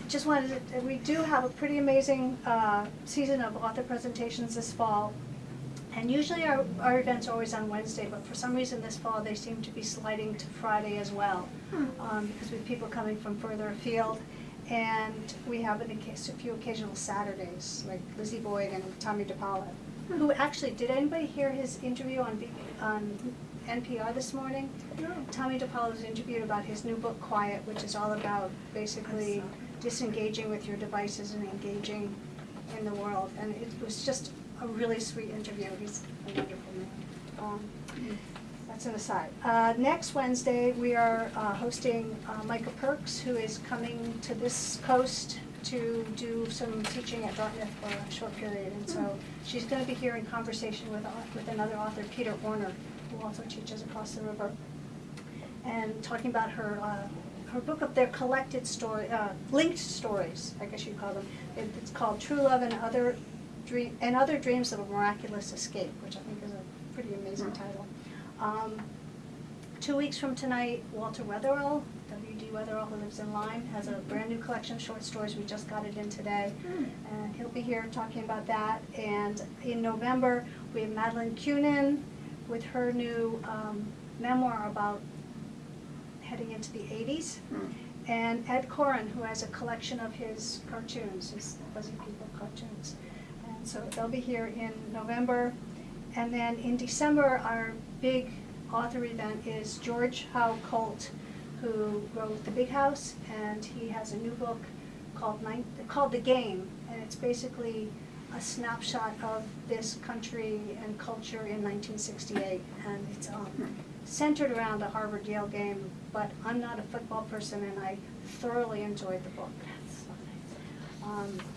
just wanted to, we do have a pretty amazing season of author presentations this fall. And usually our events are always on Wednesday, but for some reason this fall they seem to be sliding to Friday as well, because we have people coming from further afield. And we have a few occasional Saturdays, like Lizzie Boyd and Tommy DePaula, who actually, did anybody hear his interview on NPR this morning? No. Tommy DePaula was interviewed about his new book, Quiet, which is all about basically disengaging with your devices and engaging in the world. And it was just a really sweet interview. He's a wonderful man. That's an aside. Next Wednesday, we are hosting Micah Perks, who is coming to this coast to do some teaching at Dartmouth for a short period. And so she's going to be here in conversation with another author, Peter Orner, who also teaches across the river, and talking about her book of their collected story, linked stories, I guess you'd call them. It's called True Love and Other Dreams of a Miraculous Escape, which I think is a pretty amazing title. 2 weeks from tonight, Walter Wetherell, W.D. Wetherell, who lives in Lyme, has a brand new collection of short stories. We just got it in today. And he'll be here talking about that. And in November, we have Madeline Cunin with her new memoir about heading into the 80s. And Ed Koren, who has a collection of his cartoons, his Fuzzy People cartoons. And so they'll be here in November. And then in December, our big author event is George Howe Colt, who wrote The Big House, and he has a new book called The Game, and it's basically a snapshot of this country and culture in 1968, and it's centered around a Harvard-Yale game, but I'm not a football person, and I thoroughly enjoyed the book.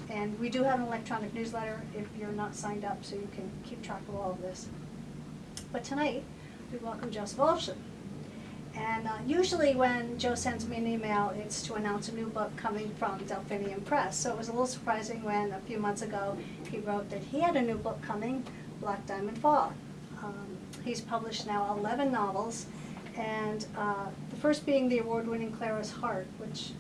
And we do have an electronic newsletter if you're not signed up, so you can keep track of all of this. But tonight, we welcome Joesph Olshan. And usually when Joe sends me an email, it's to announce a new book coming from Delphinium Press. So it was a little surprising when a few months ago he wrote that he had a new book coming, Black Diamond Fall. He's published now 11 novels, and the first being the award-winning Clara's Heart, which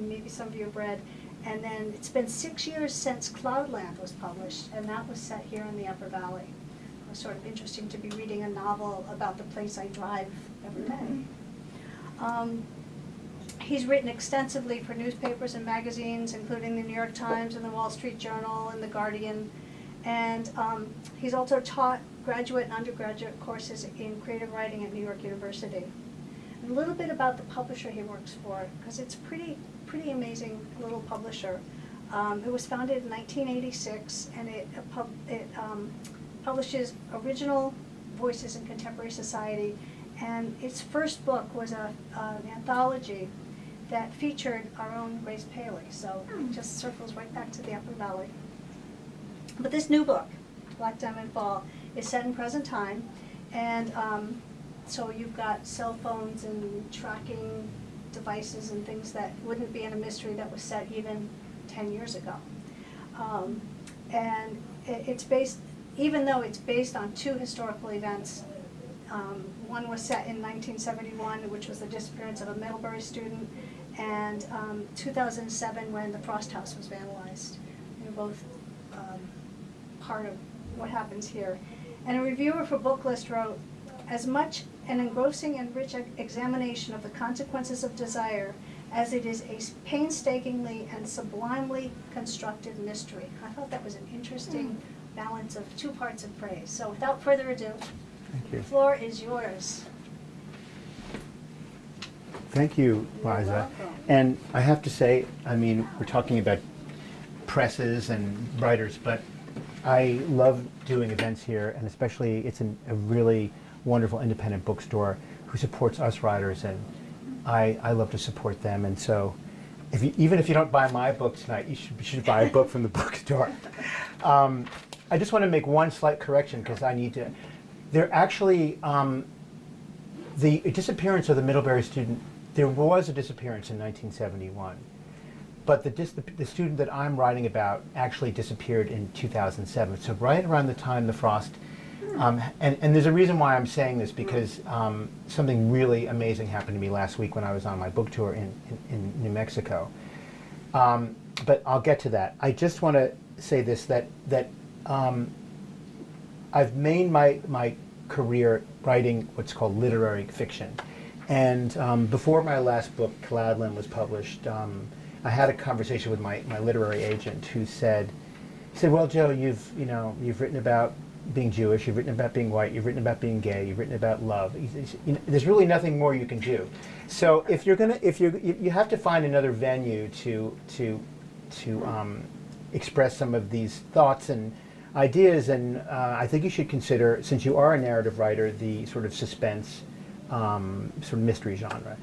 maybe some of you have read. And then it's been 6 years since Cloudland was published, and that was set here in the Upper Valley. It was sort of interesting to be reading a novel about the place I drive every day. He's written extensively for newspapers and magazines, including the New York Times and the Wall Street Journal and the Guardian. And he's also taught graduate and undergraduate courses in creative writing at New York University. And a little bit about the publisher he works for, because it's pretty amazing little publisher. It was founded in 1986, and it publishes original voices in contemporary society. And its first book was an anthology that featured our own Grace Paley. So it just circles right back to the Upper Valley. But this new book, Black Diamond Fall, is set in present time. And so you've got cell phones and tracking devices and things that wouldn't be in a mystery that was set even 10 years ago. And it's based, even though it's based on two historical events, one was set in 1971, which was the disappearance of a Middlebury student, and 2007 when the Frost House was vandalized. They're both part of what happens here. And a reviewer for Booklist wrote, "As much an engrossing and rich examination of the consequences of desire as it is a painstakingly and sublimely constructed mystery." I thought that was an interesting balance of two parts of praise. So without further ado, Thank you. the floor is yours. Thank you, You're Liza. welcome. And I have to say, I mean, we're talking about presses and writers, but I love doing events here, and especially it's a really wonderful independent bookstore who supports us writers, and I love to support them. And so, even if you don't buy my book tonight, you should buy a book from the bookstore. I just want to make one slight correction because I need to. There actually, the disappearance of the Middlebury student, there was a disappearance in 1971. But the student that I'm writing about actually disappeared in 2007. So right around the time the frost, and there's a reason why I'm saying this, because something really amazing happened to me last week when I was on my book tour in New Mexico. But I'll get to that. I just want to say this, that I've made my career writing what's called literary fiction. And before my last book, Cloudland, was published, I had a conversation with my literary agent who said, well, Joe, you've written about being Jewish, you've written about being white, you've written about being gay, you've written about love. There's really nothing more you can do. So if you have to find another venue to express some of these thoughts and ideas, and I think you should consider, since you are a narrative writer, the sort of suspense, sort of mystery genre.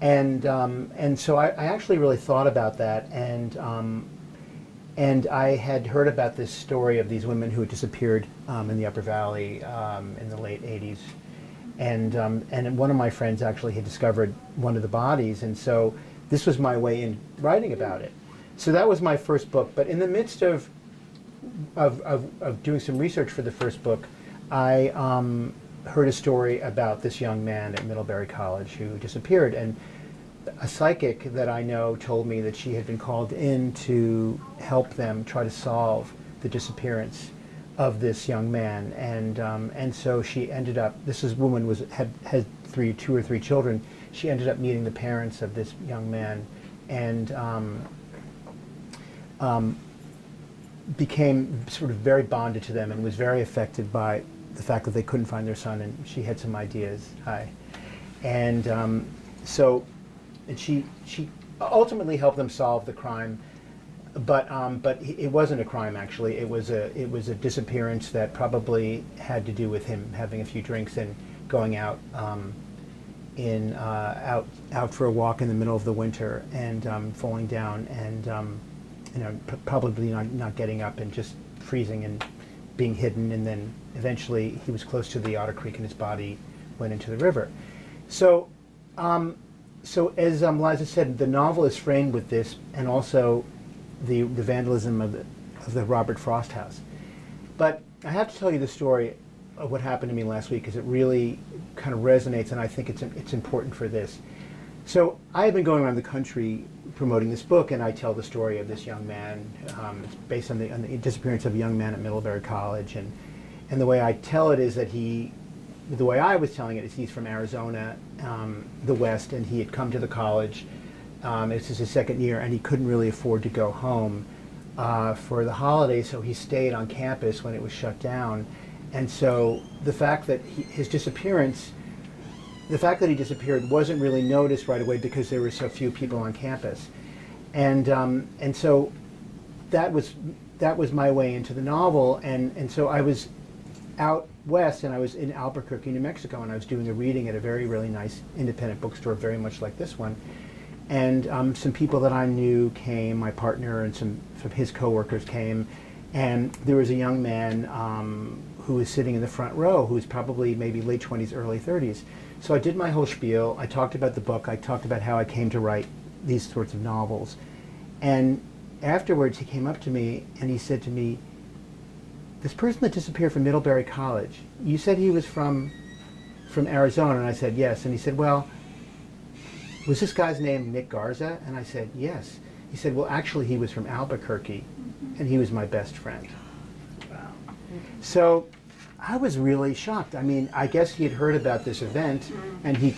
And so I actually really thought about that, and I had heard about this story of these women who had disappeared in the Upper Valley in the late 80s. And one of my friends actually had discovered one of the bodies, and so this was my way in writing about it. So that was my first book. But in the midst of doing some research for the first book, I heard a story about this young man at Middlebury College who disappeared. And a psychic that I know told me that she had been called in to help them try to solve the disappearance of this young man. And so she ended up, woman had two or three children. She ended up meeting the parents of this young man, and became sort of very bonded to them, and was very affected by the fact that they couldn't find their son, and she had some ideas. And she ultimately helped them solve the crime, but it wasn't a crime actually. It was a disappearance that probably had to do with him having a few drinks and going out out for a walk in the middle of the winter, and falling down, and probably not getting up, and just freezing and being hidden, and then eventually he was close to the Otter Creek and his body went into the river. So as Liza said, the novel is framed with this, and also the vandalism of the Robert Frost house. But I have to tell you the story of what happened to me last week, because it really kind of resonates, and I think it's important for this. So I have been going around the country promoting this book, and I tell the story of this young man. It's based on the disappearance of a young man at Middlebury College, and the way I tell it is that the way I was telling it is he's from Arizona, the West, and he had come to the college. This is his second year, and he couldn't really afford to go home for the holidays, so he stayed on campus when it was shut down. And so the fact that he disappeared wasn't really noticed right away because there were so few people on campus. And so that was my way into the novel, and so I was out west, and I was in Albuquerque, New Mexico, and I was doing a reading at a very, really nice independent bookstore, very much like this one. And some people that I knew came, my partner and some of his coworkers came, and there was a young man who was sitting in the front row who was probably maybe late 20s, early 30s. So I did my whole spiel. I talked about the book. I talked about how I came to write these sorts of novels. And afterwards he came up to me and he said to me, "This person that disappeared from Middlebury College, you said he was from Arizona?" And I said, "Yes." And he said, "Well, was this guy's name Nick Garza?" And I said, "Yes." He said, "Well, actually he was from Albuquerque, and he was my best friend." Wow. So I was really shocked. I mean, I guess he had heard about this event, and he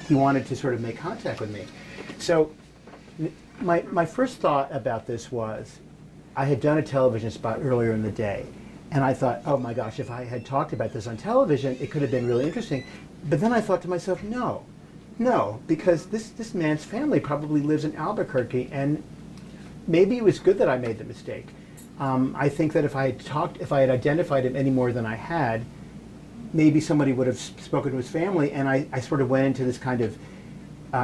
wanted to sort of make contact with me. So my first thought about this was, I had done a television spot earlier in the day, and I thought, oh my gosh, if I had talked about this on television, it could have been really interesting. But then I thought to myself, no, because this man's family probably lives in Albuquerque, and maybe it was good that I made the mistake. I think that if I had identified him any more than I had, maybe somebody would have spoken to his family, and I sort of went into this kind of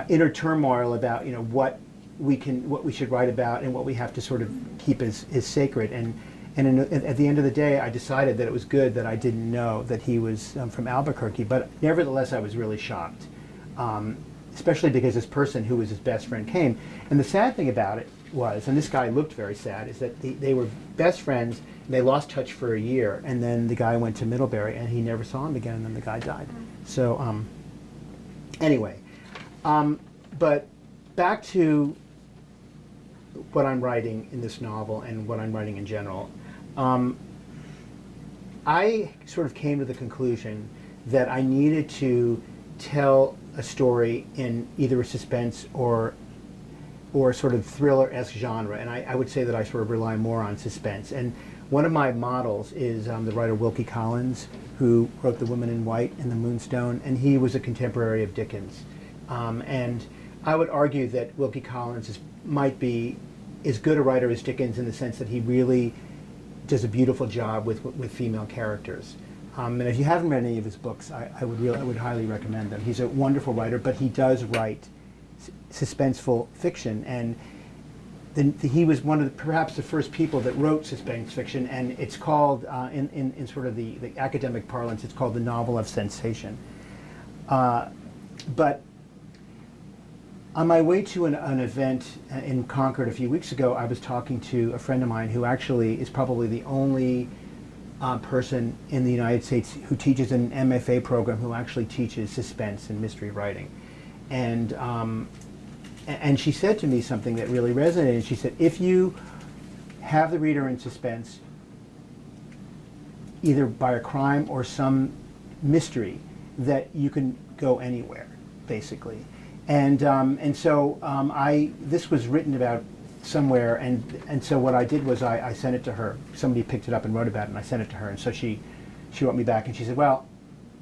inner turmoil about what we should write about and what we have to sort of keep as sacred. And at the end of the day, I decided that it was good that I didn't know that he was from Albuquerque. But nevertheless, I was really shocked, especially because this person who was his best friend came. And the sad thing about it was, and this guy looked very sad, is that they were best friends, and they lost touch for a year, and then the guy went to Middlebury, and he never saw him again, and then the guy died. So anyway, but back to what I'm writing in this novel and what I'm writing in general, I sort of came to the conclusion that I needed to tell a story in either a suspense or sort of thriller-esque genre, and I would say that I sort of rely more on suspense. And one of my models is the writer Wilkie Collins, who wrote The Woman in White and The Moonstone, and he was a contemporary of Dickens. And I would argue that Wilkie Collins might be as good a writer as Dickens in the sense that he really does a beautiful job with female characters. And if you haven't read any of his books, I would highly recommend them. He's a wonderful writer, but he does write suspenseful fiction, and he was one of perhaps the first people that wrote suspense fiction, and it's called, in sort of the academic parlance, it's called the novel of sensation. But on my way to an event in Concord a few weeks ago, I was talking to a friend of mine who actually is probably the only person in the United States who teaches an MFA program who actually teaches suspense and mystery writing. And she said to me something that really resonated. She said, if you have the reader in suspense, either by a crime or some mystery, that you can go anywhere, basically. And so this was written about somewhere, and so what I did was I sent it to her. Somebody picked it up and wrote about it, and I sent it to her. And so she wrote me back, and she said, well,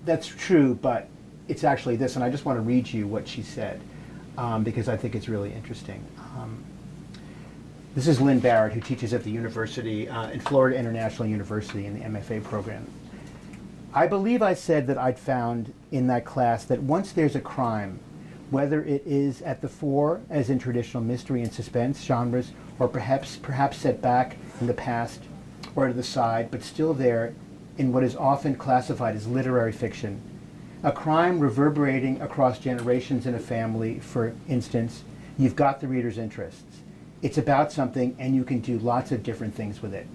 that's true, but it's actually this, and I just want to read you what she said, because I think it's really interesting. This is Lynn Barrett, who teaches at the university, in Florida International University in the MFA program. I believe I said that I'd found in that class that once there's a crime, whether it is at the fore, as in traditional mystery and suspense genres, or perhaps set back in the past or to the side, but still there in what is often classified as literary fiction, a crime reverberating across generations in a family, for instance, you've got the reader's interests. It's about something, and you can do lots of different things with it.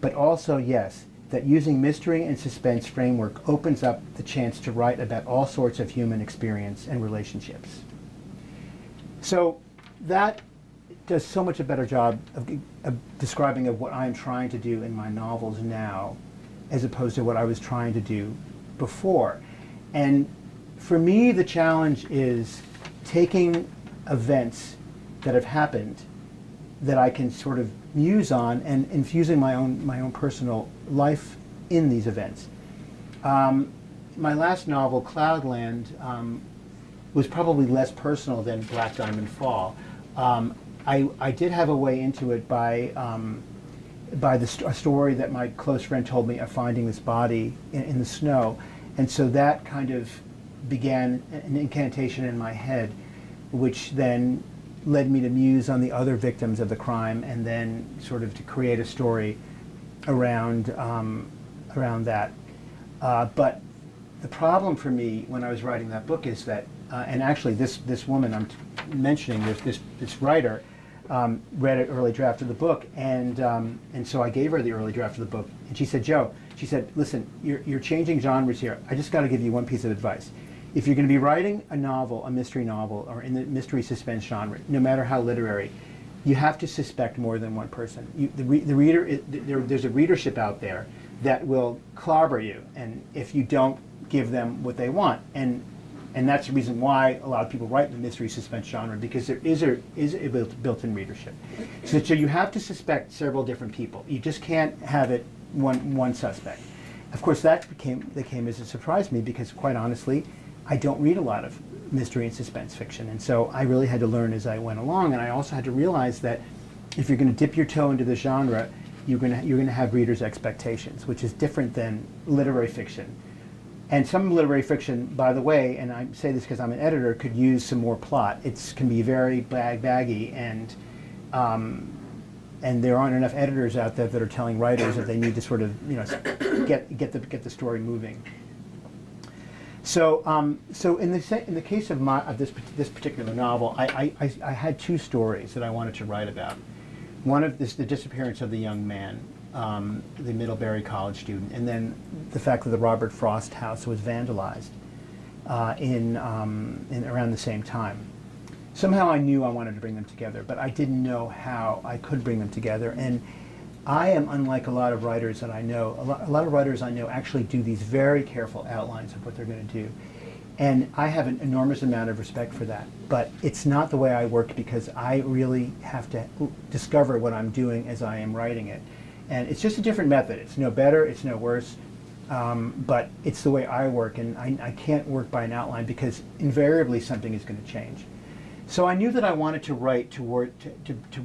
But also, yes, that using mystery and suspense framework opens up the chance to write about all sorts of human experience and relationships. So that does so much a better job of describing of what I'm trying to do in my novels now, as opposed to what I was trying to do before. And for me, the challenge is taking events that have happened that I can sort of muse on and infusing my own personal life in these events. My last novel, Cloudland, was probably less personal than Black Diamond Fall. I did have a way into it by a story that my close friend told me of finding this body in the snow. And so that kind of began an incantation in my head, which then led me to muse on the other victims of the crime, and then sort of to create a story around that. But the problem for me when I was writing that book is that, and actually this woman I'm mentioning, this writer, read an early draft of the book, and so I gave her the early draft of the book, and she said, Joe, she said, listen, you're changing genres here. I just got to give you one piece of advice. If you're going to be writing a novel, a mystery novel, or in the mystery suspense genre, no matter how literary, you have to suspect more than one person. The reader, there's a readership out there that will clobber you, and if you don't give them what they want, and that's the reason why a lot of people write in the mystery suspense genre, because there is a built-in readership. So you have to suspect several different people. You just can't have it one suspect. Of course, that came as a surprise to me, because quite honestly, I don't read a lot of mystery and suspense fiction, and so I really had to learn as I went along. And I also had to realize that if you're going to dip your toe into the genre, you're going to have readers' expectations, which is different than literary fiction. And some literary fiction, by the way, and I say this because I'm an editor, could use some more plot. It can be very baggy, and there aren't enough editors out there that are telling writers that they need to sort of, get the story moving. So in the case of this particular novel, I had two stories that I wanted to write about. One of the disappearance of the young man, the Middlebury College student, and then the fact that the Robert Frost house was vandalized in around the same time. somehow I knew I wanted to bring them together, but I didn't know how I could bring them together. And I am unlike a lot of writers that I know. A lot of writers I know actually do these very careful outlines of what they're going to do. And I have an enormous amount of respect for that. But it's not the way I work, because I really have to discover what I'm doing as I am writing it. And it's just a different method. It's no better, it's no worse, but it's the way I work. And I can't work by an outline, because invariably something is going to change. So I knew that I wanted to write to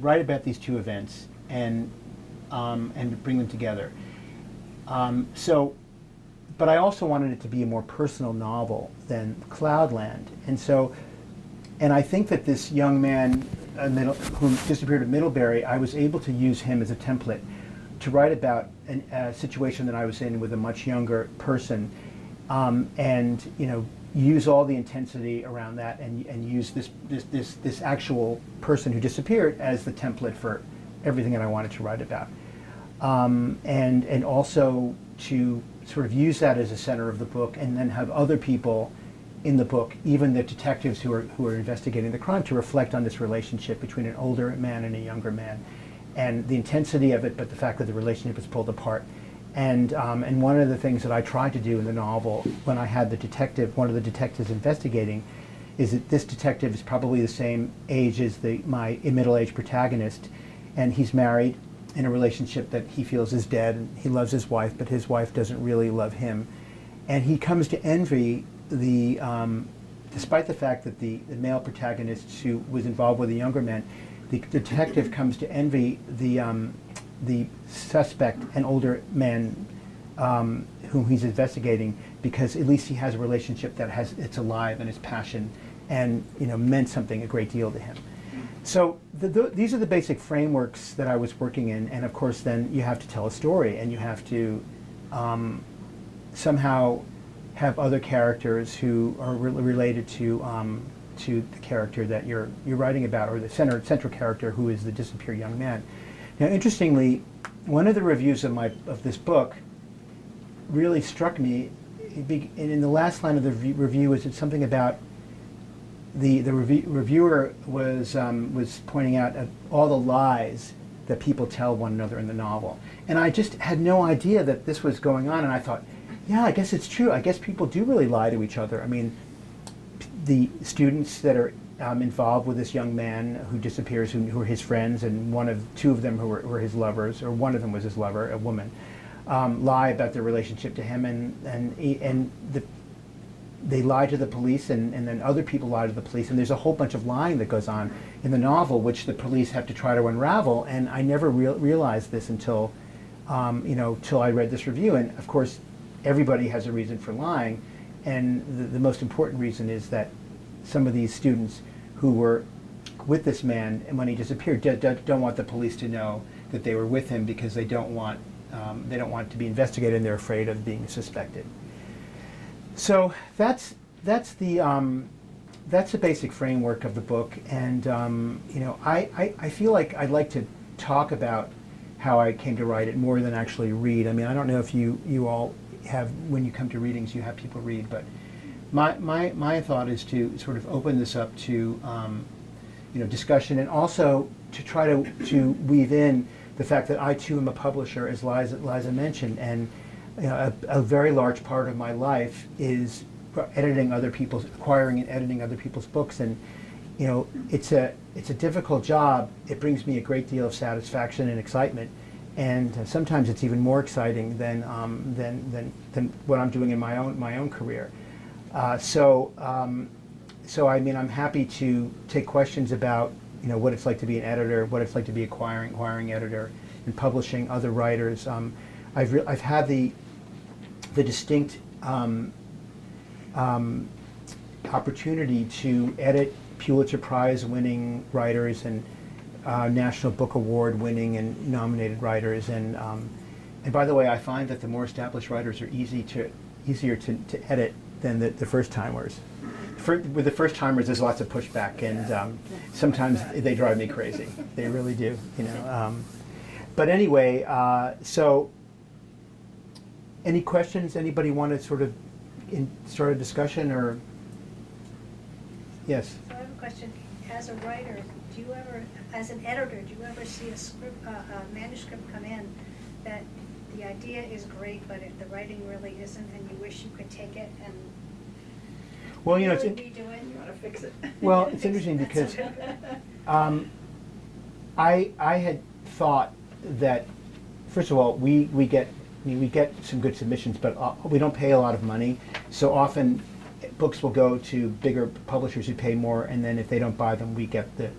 write about these two events and to bring them together. But I also wanted it to be a more personal novel than Cloudland. And I think that this young man who disappeared at Middlebury, I was able to use him as a template to write about a situation that I was in with a much younger person, and use all the intensity around that, and use this actual person who disappeared as the template for everything that I wanted to write about, and also to sort of use that as a center of the book, and then have other people in the book, even the detectives who are investigating the crime, to reflect on this relationship between an older man and a younger man, and the intensity of it, but the fact that the relationship is pulled apart. And one of the things that I tried to do in the novel, when I had one of the detectives investigating, is that this detective is probably the same age as my middle-aged protagonist, and he's married in a relationship that he feels is dead, and he loves his wife, but his wife doesn't really love him. And he comes to envy despite the fact that the male protagonist who was involved with the younger man, the detective comes to envy the suspect, an older man whom he's investigating, because at least he has a relationship it's alive and is passion, and meant something a great deal to him. So these are the basic frameworks that I was working in, and of course then you have to tell a story, and you have to somehow have other characters who are related to the character that you're writing about, or the central character, who is the disappeared young man. Now, interestingly, one of the reviews of this book really struck me. And in the last line of the review was something about the reviewer was pointing out all the lies that people tell one another in the novel, and I just had no idea that this was going on. And I thought, yeah, I guess it's true. I guess people do really lie to each other. I mean, the students that are involved with this young man who disappears, who are his friends, and two of them who were his lovers, or one of them was his lover, a woman, lie about their relationship to him, and they lie to the police, and then other people lie to the police, and there's a whole bunch of lying that goes on in the novel, which the police have to try to unravel. And I never realized this until till I read this review. And of course, everybody has a reason for lying, and the most important reason is that some of these students who were with this man, and when he disappeared, don't want the police to know that they were with him, because they don't want to be investigated, and they're afraid of being suspected. So that's the basic framework of the book. And I feel like I'd like to talk about how I came to write it more than actually read. I mean, I don't know if you all have, when you come to readings, you have people read, but my thought is to sort of open this up to discussion, and also to try to weave in the fact that I too am a publisher, as Liza mentioned, and a very large part of my life is acquiring and editing other people's books, and it's a difficult job. It brings me a great deal of satisfaction and excitement, and sometimes it's even more exciting than what I'm doing in my own career. So I mean, I'm happy to take questions about what it's like to be an editor, what it's like to be acquiring editor, and publishing other writers. I've had the distinct opportunity to edit Pulitzer Prize winning writers, and National Book Award winning and nominated writers, and by the way, I find that the more established writers are easier to edit than the first timers. With the first timers, there's lots of pushback, and sometimes they drive me crazy. They really do, But anyway, so any questions? Anybody want to sort of start a discussion, or? Yes. So I have a question. As a writer, do you ever, as an editor, do you ever see a script, a manuscript come in that the idea is great, but the writing really isn't, and you wish you could take it and Well, you know, really it's redo it? You want to fix it. well, it's interesting because I had thought that, first of all, we get some good submissions, but we don't pay a lot of money. So often, books will go to bigger publishers who pay more, and then if they don't buy them, we get the.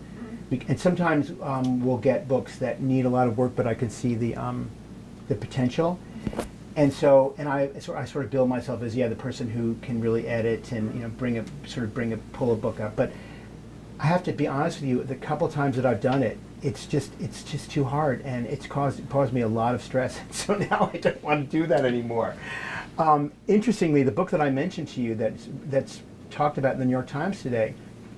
And sometimes we'll get books that need a lot of work, but I can see the potential. And so, and I sort of bill myself as the person who can really edit and pull a book up. But I have to be honest with you, the couple times that I've done it, it's just too hard, and it caused me a lot of stress. So now I don't want to do that anymore. Interestingly, the book that I mentioned to you that's talked about in the New York Times today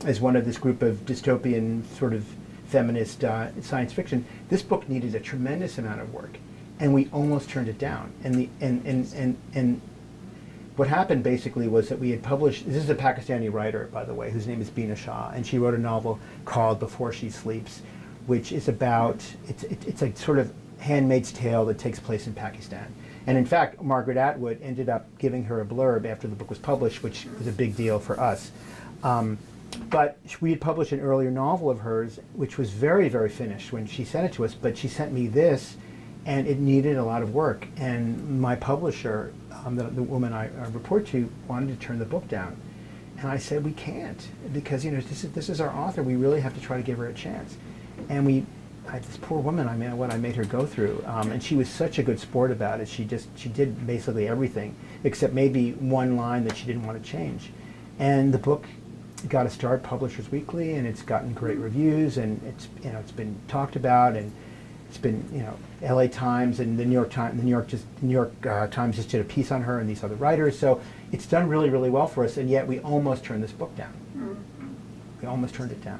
as one of this group of dystopian sort of feminist science fiction, this book needed a tremendous amount of work, and we almost turned it down. And what happened basically was that we had published, this is a Pakistani writer, by the way, whose name is Bina Shah, and she wrote a novel called Before She Sleeps, which is about, it's a sort of Handmaid's Tale that takes place in Pakistan. And in fact, Margaret Atwood ended up giving her a blurb after the book was published, which was a big deal for us. But we had published an earlier novel of hers, which was very, very finished when she sent it to us, but she sent me this, and it needed a lot of work. And my publisher, the woman I report to, wanted to turn the book down. And I said, we can't, because this is our author. We really have to try to give her a chance. And this poor woman, what I made her go through, and she was such a good sport about it. She did basically everything, except maybe one line that she didn't want to change. And the book got a start, Publishers Weekly, and it's gotten great reviews, and it's been talked about, and it's been L.A. Times and the New York Times. The New York Times just did a piece on her and these other writers. So it's done really, really well for us, and yet we almost turned this book down. We almost turned it down.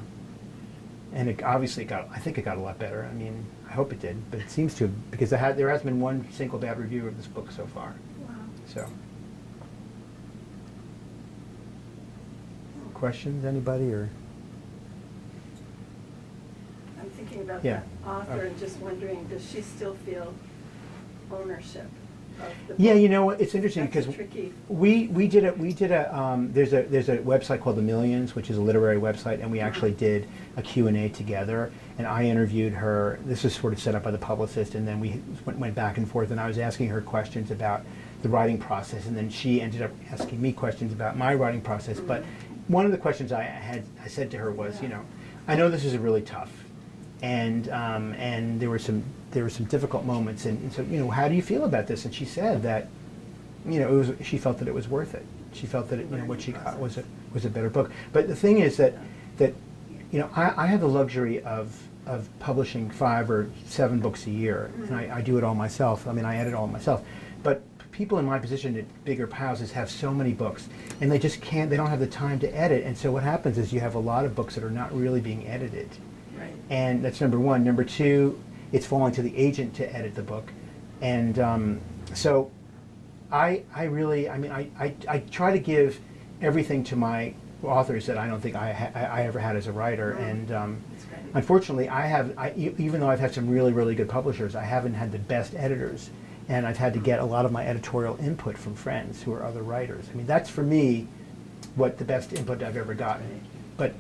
And it obviously I think it got a lot better. I mean, I hope it did, but it seems to, because there has been one single bad review of this book so far. Wow. So, questions, anybody, or? I'm thinking about Yeah. the author and just wondering, does she still feel ownership of the book? Yeah, it's interesting That's because tricky. we did a there's a website called The Millions, which is a literary website, and we actually did a Q&A together, and I interviewed her. This was sort of set up by the publicist, and then we went back and forth, and I was asking her questions about the writing process, and then she ended up asking me questions about my writing process. But one of the questions I said to her was, I know this is really tough, and there were some difficult moments, and so how do you feel about this? And she said that she felt that it was worth it. She felt that what she got was a better book. But the thing is that I have the luxury of publishing 5 or 7 books a year, and I do it all myself. I mean, I edit all myself. But people in my position at bigger houses have so many books, and they just can't. They don't have the time to edit, and so what happens is you have a lot of books that are not really being edited. Right. And that's number one. Number two, it's falling to the agent to edit the book. And so I try to give everything to my authors that I don't think I ever had as a writer. And That's great. unfortunately, even though I've had some really, really good publishers, I haven't had the best editors. And I've had to get a lot of my editorial input from friends who are other writers. I mean, that's for me what the best input I've ever gotten. But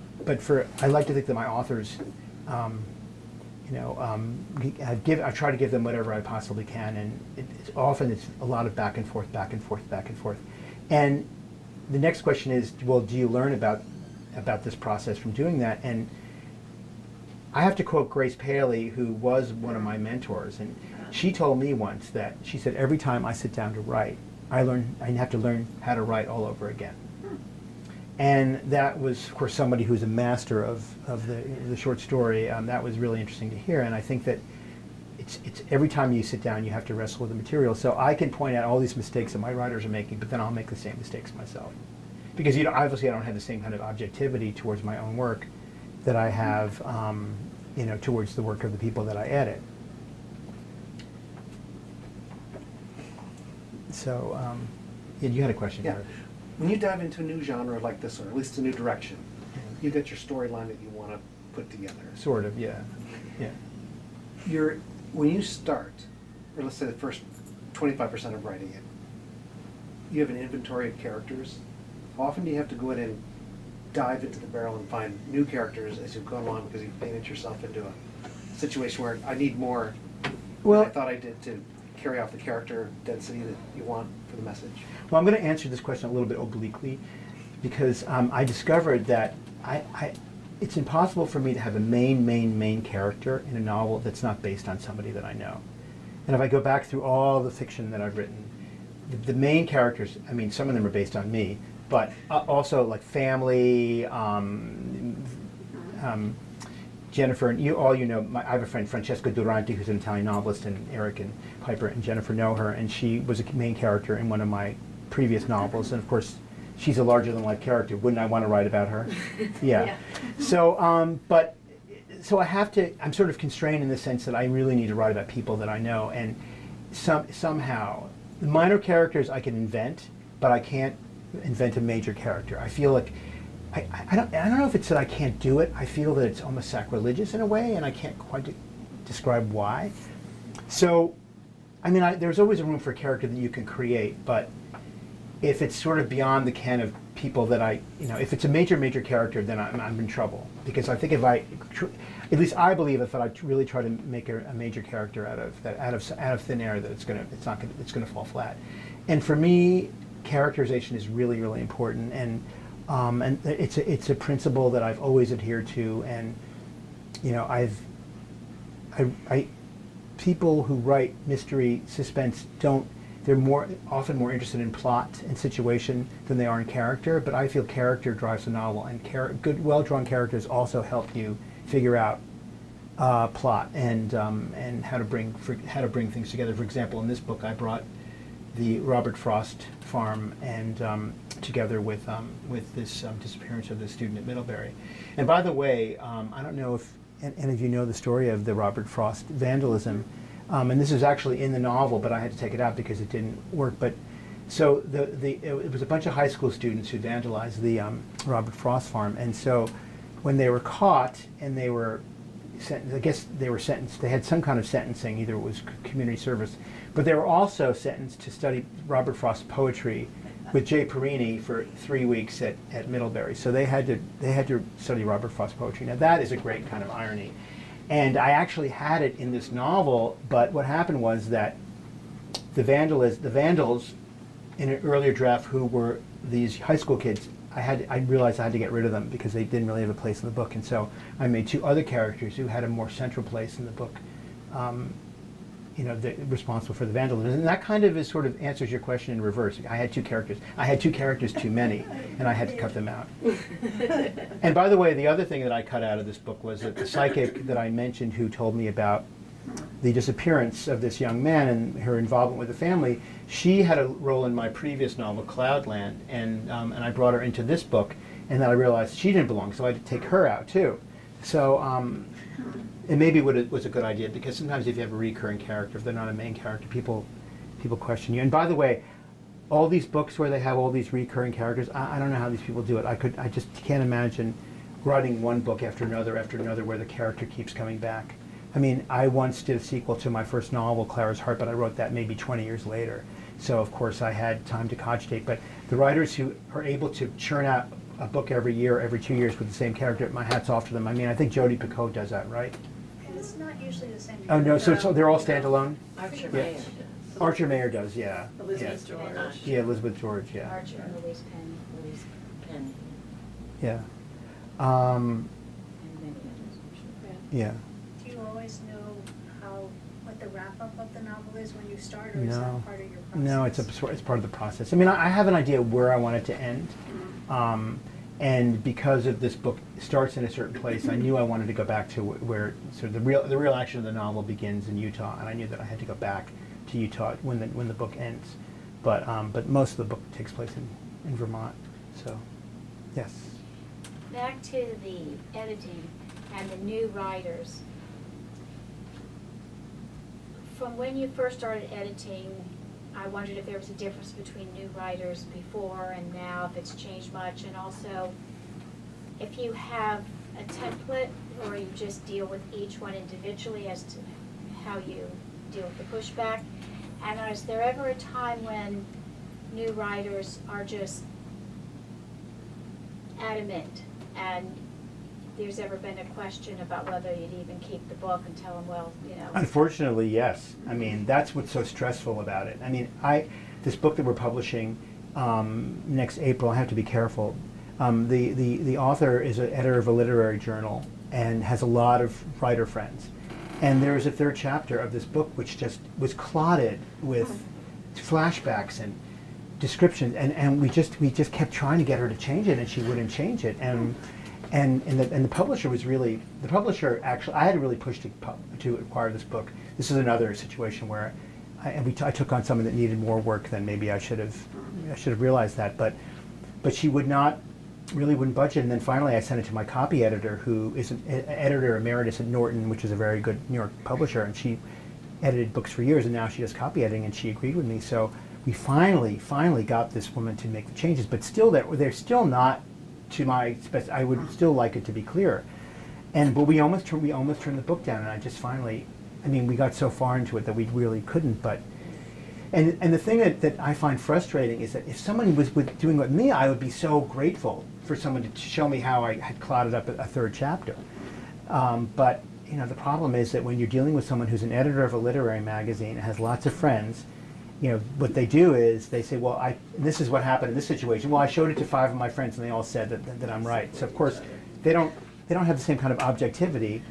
I like to think that my authors, I try to give them whatever I possibly can, and it's often a lot of back and forth, back and forth, back and forth. And the next question is, well, do you learn about this process from doing that? And I have to quote Grace Paley, who was one of my mentors, and she told me once that she said, every time I sit down to write, I have to learn how to write all over again. And that was, of course, somebody who's a master of the short story. That was really interesting to hear. And I think that it's every time you sit down, you have to wrestle with the material. So I can point out all these mistakes that my writers are making, but then I'll make the same mistakes myself. Because obviously I don't have the same kind of objectivity towards my own work that I have towards the work of the people that I edit. So, you had a question. Yeah. Eric. When you dive into a new genre like this one, or at least a new direction, you got your storyline that you want to put together. Sort of, yeah, yeah. When you start, or let's say the first 25% of writing it, you have an inventory of characters. How often do you have to go in and dive into the barrel and find new characters as you go along because you've painted yourself into a situation where I need more Well, than I thought I did to carry off the character density that you want for the message? well, I'm going to answer this question a little bit obliquely because I discovered that it's impossible for me to have a main character in a novel that's not based on somebody that I know. And if I go back through all the fiction that I've written, the main characters, I mean, some of them are based on me, but also like family, Jennifer, and you know, I have a friend, Francesca Durante, who's an Italian novelist, and Eric and Piper and Jennifer know her, and she was a main character in one of my previous novels, and of course, she's a larger-than-life character. Wouldn't I want to write about her? Yeah. So, so I have to, I'm sort of constrained in the sense that I really need to write about people that I know, and somehow, the minor characters I can invent, but I can't invent a major character. I feel like, I don't know if it's that I can't do it. I feel that it's almost sacrilegious in a way, and I can't quite describe why. So, I mean, there's always a room for a character that you can create, but if it's sort of beyond the ken of people that if it's a major character, then I'm in trouble. Because I think if at least I believe if I really try to make a major character out of thin air, that it's gonna fall flat. And for me, characterization is really important, and it's a principle that I've always adhered to, and people who write mystery suspense they're often more interested in plot and situation than they are in character, but I feel character drives the novel, and good, well-drawn characters also help you figure out plot and how to bring things together. For example, in this book, I brought the Robert Frost farm and together with this disappearance of the student at Middlebury. And by the way, I don't know if any of you know the story of the Robert Frost vandalism. And this is actually in the novel, but I had to take it out because it didn't work. But so it was a bunch of high school students who vandalized the Robert Frost farm, and so when they were caught and they were sentenced, I guess they were sentenced. They had some kind of sentencing, either it was community service, but they were also sentenced to study Robert Frost poetry with Jay Perini for 3 weeks at Middlebury. So they had to study Robert Frost poetry. Now that is a great kind of irony. And I actually had it in this novel, but what happened was that the vandals in an earlier draft, who were these high school kids, I realized I had to get rid of them because they didn't really have a place in the book, and so I made 2 other characters who had a more central place in the book, responsible for the vandalism. And that kind of sort of answers your question in reverse. I had 2 characters. I had 2 characters too many, and I had to cut them out. And by the way, the other thing that I cut out of this book was that the psychic that I mentioned, who told me about the disappearance of this young man and her involvement with the family, she had a role in my previous novel, Cloudland, and I brought her into this book, and then I realized she didn't belong, so I had to take her out too. So, and maybe it was a good idea, because sometimes if you have a recurring character, if they're not a main character, people question you. And by the way, all these books where they have all these recurring characters, I don't know how these people do it. I just can't imagine writing one book after another where the character keeps coming back. I mean, I once did a sequel to my first novel, Clara's Heart, but I wrote that maybe 20 years later. So of course I had time to cogitate. But the writers who are able to churn out a book every year, every 2 years with the same character, my hat's off to them. I mean, I think Jodi Picoult does that, right? And it's not usually the same. Oh no, so they're all standalone? Archer Yeah. Mayer does. Archer Mayer does, yeah. Elizabeth Yeah. George. Yeah, Elizabeth George, yeah. Archer and Louise Penn. Yeah. And many others, I'm sure. Yeah. Do you always know what the wrap-up of the novel is when you start, or is No. that part of your process? No, it's part of the process. I mean, I have an idea where I want it to end. And because of this book starts in a certain place, I knew I wanted to go back to where sort of the real action of the novel begins in Utah, and I knew that I had to go back to Utah when the book ends. But most of the book takes place in Vermont. So, yes. Back to the editing and the new writers. From when you first started editing, I wondered if there was a difference between new writers before and now, if it's changed much, and also if you have a template or you just deal with each one individually as to how you deal with the pushback. And is there ever a time when new writers are just adamant and there's ever been a question about whether you'd even keep the book and tell them, well, you know? Unfortunately, yes. I mean, that's what's so stressful about it. I mean, this book that we're publishing next April, I have to be careful. The author is an editor of a literary journal and has a lot of writer friends. And there is a third chapter of this book which just was clotted with flashbacks and descriptions, and we just kept trying to get her to change it, and she wouldn't change it. And the publisher was really, the publisher actually, I had to really push to acquire this book. This is another situation where I took on someone that needed more work than maybe I should have realized that, but she wouldn't budget. And then finally I sent it to my copy editor, who is an editor emeritus at Norton, which is a very good New York publisher, and she edited books for years, and now she does copy editing, and she agreed with me. So we finally got this woman to make the changes, but still they're still not to my spec. I would still like it to be clearer. But we almost turned the book down, and I just finally, I mean, we got so far into it that we really couldn't. But and the thing that I find frustrating is that if someone was doing with me, I would be so grateful for someone to show me how I had clotted up a third chapter. But you know, the problem is that when you're dealing with someone who's an editor of a literary magazine and has lots of friends, you know, what they do is they say, well, this is what happened in this situation. Well, I showed it to 5 of my friends, and they all said that I'm right. So of course, they don't have the same kind of objectivity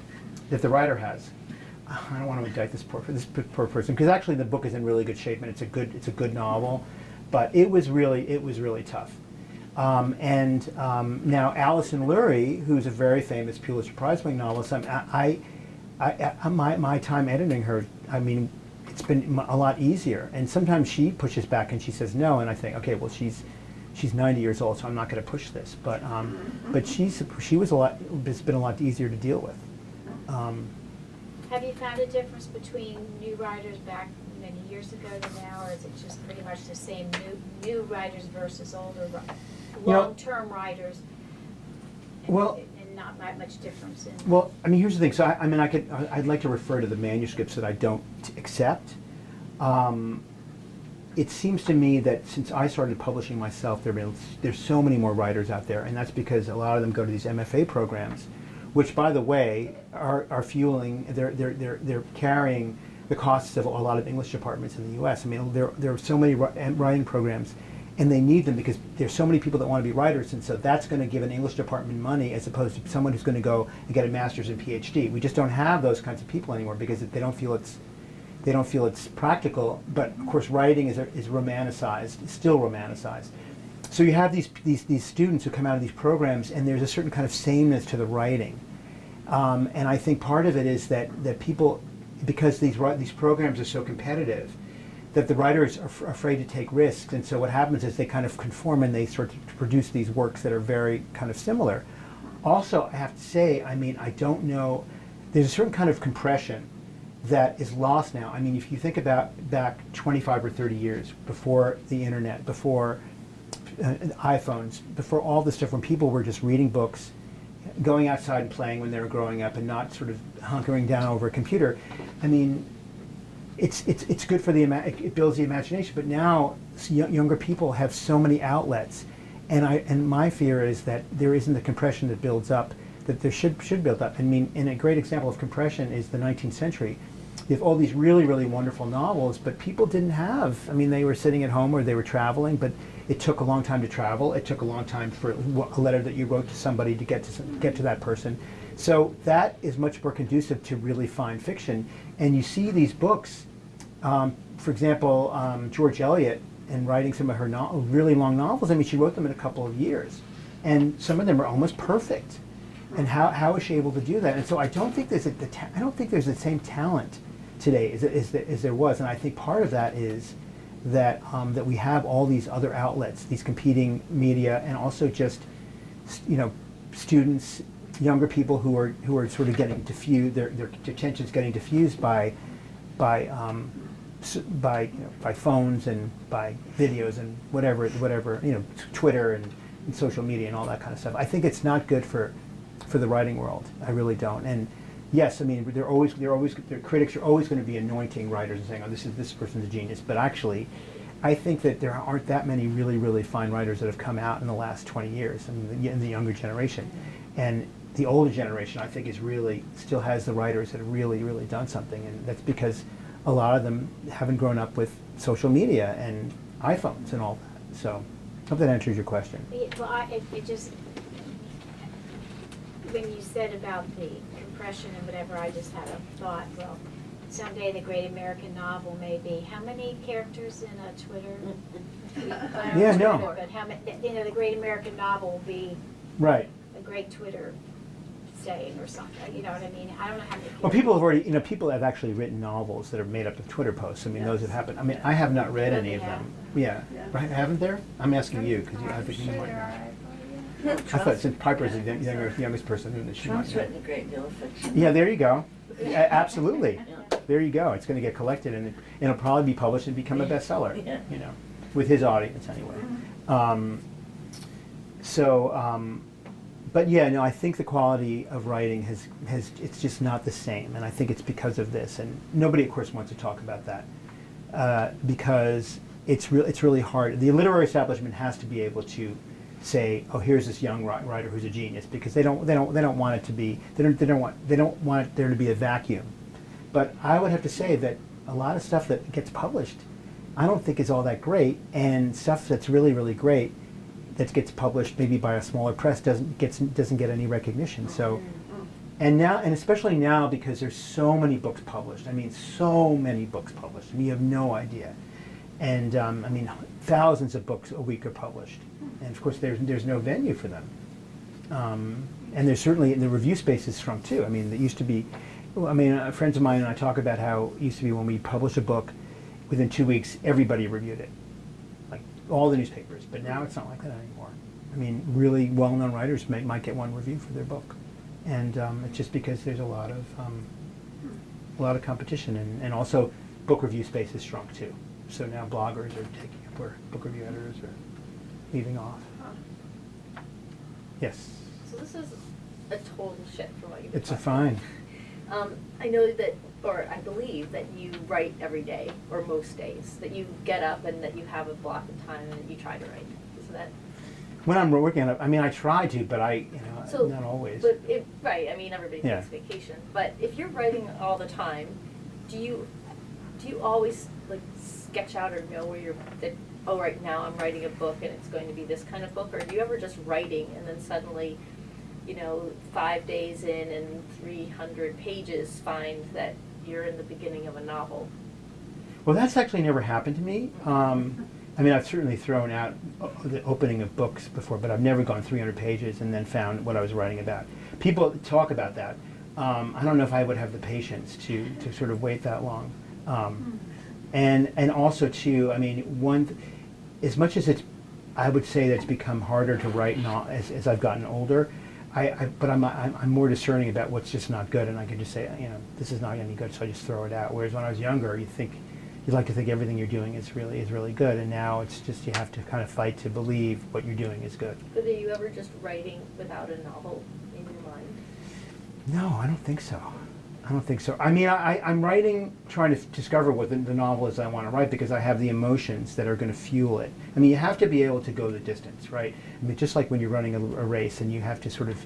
that the writer has. I don't want to indict this poor person, because actually the book is in really good shape, and it's a good novel, but it was really tough. Now Alison Lurie, who's a very famous Pulitzer Prize-winning novelist, my time editing her, I mean, it's been a lot easier. And sometimes she pushes back and she says no, and I think, okay, well, she's 90 years old, so I'm not going to push this. But it's been a lot easier to deal with. Have you found a difference between new writers back many years ago to now, or is it just pretty much the same new writers versus older, long-term writers? Well, and not that much difference in. Well, I mean, here's the thing. So I'd like to refer to the manuscripts that I don't accept. It seems to me that since I started publishing myself, there's so many more writers out there, and that's because a lot of them go to these MFA programs, which, by the way, are fueling. They're carrying the costs of a lot of English departments in the U.S. I mean, there are so many writing programs, and they need them because there's so many people that want to be writers, and so that's going to give an English department money as opposed to someone who's going to go and get a master's and PhD. We just don't have those kinds of people anymore because they don't feel it's practical. But of course, writing is romanticized, still romanticized. So you have these students who come out of these programs, and there's a certain kind of sameness to the writing, and I think part of it is that people, because these programs are so competitive, that the writers are afraid to take risks, and so what happens is they kind of conform and they sort of produce these works that are very kind of similar. Also, I have to say, I mean, I don't know, there's a certain kind of compression that is lost now. I mean, if you think about back 25 or 30 years, before the internet, before iPhones, before all this stuff, when people were just reading books, going outside and playing when they were growing up, and not sort of hunkering down over a computer, I mean, it's good for it builds the imagination. But now younger people have so many outlets, and my fear is that there isn't the compression that builds up that there should build up. I mean, and a great example of compression is the 19th century. You have all these really, really wonderful novels, but people didn't have. I mean, they were sitting at home or they were traveling, but it took a long time to travel. It took a long time for a letter that you wrote to somebody to get to that person. So that is much more conducive to really fine fiction. And you see these books, for example, George Eliot, in writing some of her really long novels, I mean, she wrote them in a couple of years. And some of them are almost perfect. And how is she able to do that? And so I don't think there's the same talent today as there was. And I think part of that is that we have all these other outlets, these competing media, and also just students, younger people who are sort of getting diffused, their attention's getting diffused by phones and by videos and whatever Twitter and and social media and all that kind of stuff. I think it's not good for the writing world. I really don't. And yes, I mean, their critics are always going to be anointing writers and saying, oh, this person's a genius. But actually, I think that there aren't that many really, really fine writers that have come out in the last 20 years, I mean, in the younger generation. And the older generation, I think, is really, still has the writers that have really, really done something. And that's because a lot of them haven't grown up with social media and iPhones and all that. So I hope that answers your question. Well, it just, when you said about the compression and whatever, I just had a thought, well, someday the great American novel may be, how many characters in a Twitter? Yeah, no. But how many, the great American novel will be Right. a great Twitter saying or something, you know what I mean? I don't know how many. Well, people have already, people have actually written novels that are made up of Twitter posts. I mean, those have happened. I mean, I have not read any of them. Yeah. Yeah. Right, haven't there? I'm asking you, because I think you might know. I thought since Piper's the youngest person, that she might Trump's know. written a great deal of fiction. Yeah, there you go. Absolutely. Yeah. There you go. It's going to get collected, and it'll probably be published and become a bestseller. Yeah. With his audience anyway. But yeah, no, I think the quality of writing has it's just not the same, and I think it's because of this. And nobody, of course, wants to talk about that because it's really hard. The literary establishment has to be able to say, oh, here's this young writer who's a genius, because they don't want it to be they don't want there to be a vacuum. But I would have to say that a lot of stuff that gets published, I don't think is all that great, and stuff that's really, really great that gets published maybe by a smaller press doesn't get any recognition. So, and especially now, because there's so many books published. I mean, so many books published. I mean, you have no idea. And I mean, thousands of books a week are published, and of course, there's no venue for them. And there's certainly, the review space has shrunk too. I mean, it used to be. I mean, friends of mine and I talk about how it used to be when we publish a book, within 2 weeks, everybody reviewed it, like all the newspapers. But now it's not like that anymore. I mean, really well-known writers might get one review for their book, and it's just because there's a lot of competition, and also book review space has shrunk too. So now bloggers are taking up where book review editors are leaving off. Yes, So this is a total shift from what you've it's a talked about. fine. I know that, or I believe that you write every day, or most days, that you get up and that you have a block of time and that you try to write. Is that? When I'm working on it, I mean, I try to, but So, not always. But right, I mean, everybody Yeah. takes vacation. But if you're writing all the time, do you always like sketch out or know where right now I'm writing a book and it's going to be this kind of book, or do you ever just writing and then suddenly, 5 days in and 300 pages find that you're in the beginning of a novel? Well, that's actually never happened to me. I mean, I've certainly thrown out the opening of books before, but I've never gone 300 pages and then found what I was writing about. People talk about that. I don't know if I would have the patience to sort of wait that long. And also too, I mean, as much as I would say that it's become harder to write as I've gotten older. But I'm more discerning about what's just not good, and I can just say, this is not any good, so I just throw it out. Whereas when I was younger, you'd like to think everything you're doing is really good, and now it's just you have to kind of fight to believe what you're doing is good. But are you ever just writing without a novel in your mind? No, I don't think so. I mean, I'm writing, trying to discover what the novel is I want to write, because I have the emotions that are going to fuel it. I mean, you have to be able to go the distance, right? I mean, just like when you're running a race, and you have to sort of,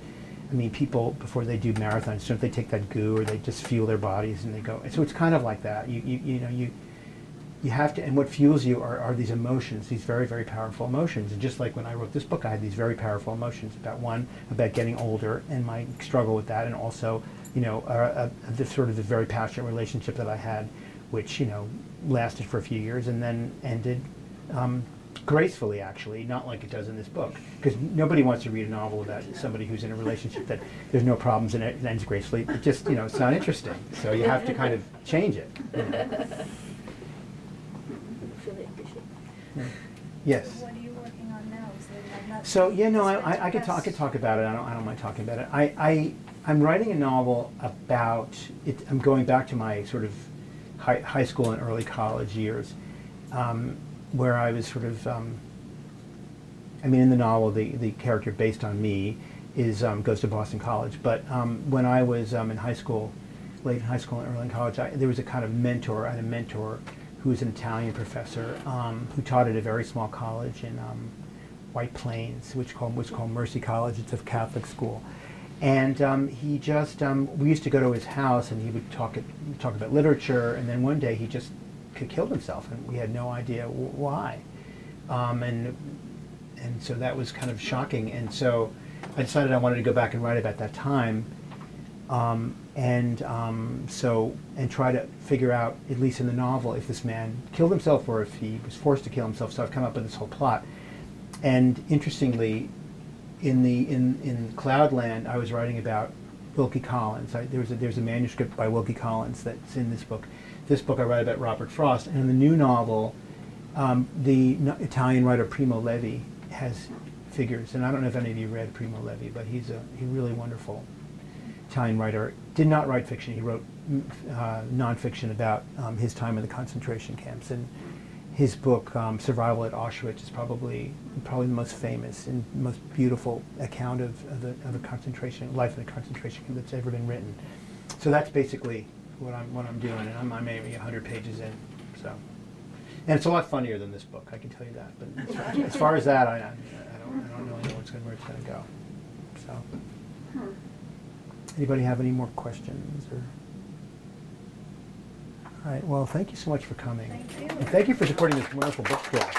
I mean, people, before they do marathons, don't they take that goo, or they just fuel their bodies and they go? So it's kind of like that. You have to, and what fuels you are these emotions, these very, very powerful emotions. And just like when I wrote this book, I had these very powerful emotions about getting older and my struggle with that, and also, the sort of the very passionate relationship that I had, which, lasted for a few years and then ended gracefully, actually, not like it does in this book. Because nobody wants to read a novel about somebody who's in a relationship that there's no problems and it ends gracefully. It just, it's not interesting. So you have to kind of change it. Really appreciate Yeah. Yes. What are you working on now? Is there not So much I could talk about it. I don't mind talking about it. I'm writing a novel about it. I'm going back to my sort of high school and early college years, where I was sort of I mean, in the novel, the character based on me is goes to Boston College. But when I was in high school, late in high school and early in college, there was a kind of mentor. I had a mentor who was an Italian professor who taught at a very small college in White Plains, which was called Mercy College. It's a Catholic school. And he just, we used to go to his house, and he would talk about literature, and then one day he just killed himself, and we had no idea why. And so that was kind of shocking. And so I decided I wanted to go back and write about that time, and try to figure out, at least in the novel, if this man killed himself or if he was forced to kill himself. So I've come up with this whole plot. And interestingly, in Cloudland, I was writing about Wilkie Collins. There's a manuscript by Wilkie Collins that's in this book. This book I write about Robert Frost. And in the new novel, the Italian writer Primo Levi has figures. And I don't know if any of you read Primo Levi, but he's a really wonderful Italian writer. Did not write fiction. He wrote nonfiction about his time in the concentration camps. And his book, Survival at Auschwitz, is probably the most famous and most beautiful account of a concentration life in a concentration camp that's ever been written. So that's basically what I'm doing, and I'm maybe 100 pages in. So, and it's a lot funnier than this book, I can tell you that. But as far as that, I don't really know where it's going to go. So, anybody have any more questions or? All right, well, thank you so much for coming. Thank you. And thank you for supporting this wonderful bookstore.